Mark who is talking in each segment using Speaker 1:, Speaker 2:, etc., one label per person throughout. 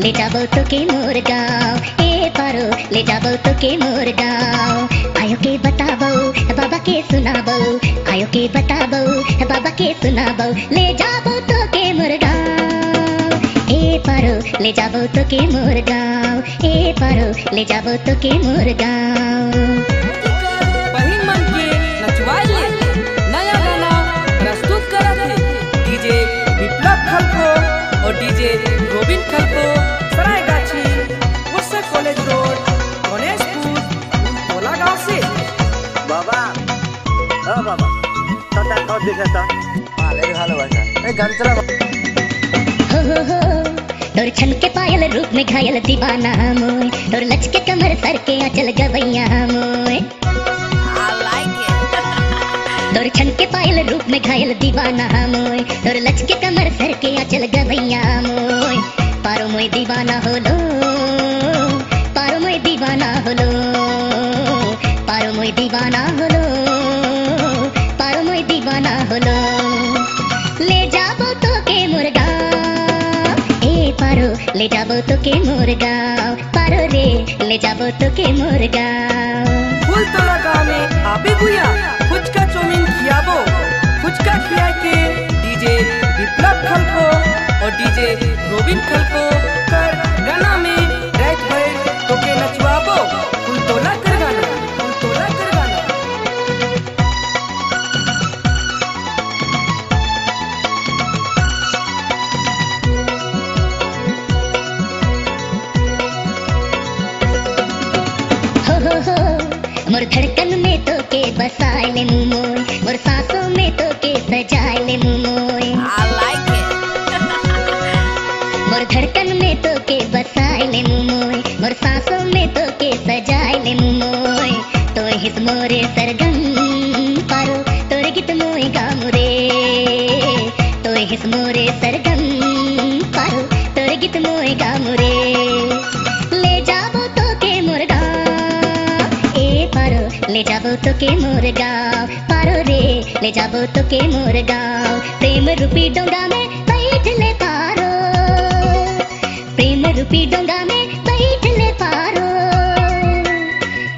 Speaker 1: ले जाबो तोके मोर गाँव, ए पारो ले जाबो तोके मोर गाँव। आयो के बताबो बाबा के सुनाबो, आयो के बताबो बाबा के सुनाबो, ले जाबो तोके मोर गाँव, ए पारो ले जाबो तोके मोर गाँव, ए पारो ले जाबो तोके मोर गाँव।
Speaker 2: बहिन मन के नचवाइए नया गाना प्रस्तुत करत है डीजे विप्लव खलको और डीजे गोविंद खलको, सरायगाछी वर्षा कॉलेज रोड गणेशपुर भोला गांव से।
Speaker 3: बाबा ओ बाबा तोता कब दिखता भाले भालोबासा ए गान चला
Speaker 1: हो तोर छन के पायल रूप में घायल दीवाना मोय, तोर लच के कमर सर के आंचल गवैया मोय। तोर छन के पायल रूप में घायल दीवाना मोय, तोर लच के कमर सर के आंचल गवैया मोय। पारो मोय दीवाना होलो, पारो मोय दीवाना होलो, पारो मोय दीवाना होलो, पारो मोय दीवाना होलो। ले जाबो तोके मोर गाँव, ए पारो ले जाबो तोके मोर गाँव, पारो रे ले जाबो तोके मोर गाँव।
Speaker 2: फूलतोला गांव में आबे भुया फुचका चौमिन खियाबो, फुचका खिया के डीजे विप्लव खलको और डीजे गोविंद खलको कर गाना में रात भर तोके नचवाबो। फूलतोला कर गाना, फूलतोला कर गाना।
Speaker 1: हो मोर धड़कन में तो के बसाए ले मोय, मोर सांसों में तो के सजाए ले मोय। मोर धड़कन में तो के बसाए ले मोय, मोर सांसों में तो के सजाए ले मोय। तो हित मोरे सरगम पारो तोर गीत मोय गाम रे, तो हित मोरे सरगम पारो तोर गीत मोय गाम रे। ले जाबो तोके मोर गाँव, ए पारो ले जाबो तोके मोर गाँव, पारो रे ले जाबो तोके मोर गाँव। प्रेम रूपी डोंगा में बैठ ले पारो, प्रेम रूपी डोंगा में बैठ ले पारो,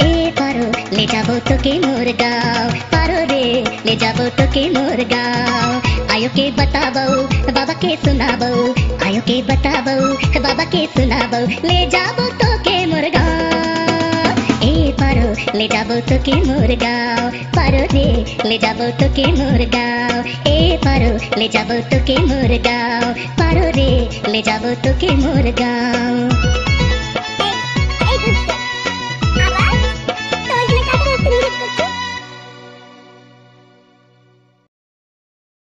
Speaker 1: ए पारो ले जाबो तोके मोर गाँव, पारो रे ले जाबो तोके मोर गाँव। आयो के बताबो बाबा के सुनाबो, आयो के बताबो बाबा के सुनाबो, ले जाबो तोके मोर गाँव, ए पारो ले जाबो तोके मोर गाँव, पारो रे ले जाबो तोके मोर गाँव, ए पारो ले जाबो तोके मोर गाँव, पारो रे ले जाबो तोके मोर गाँव।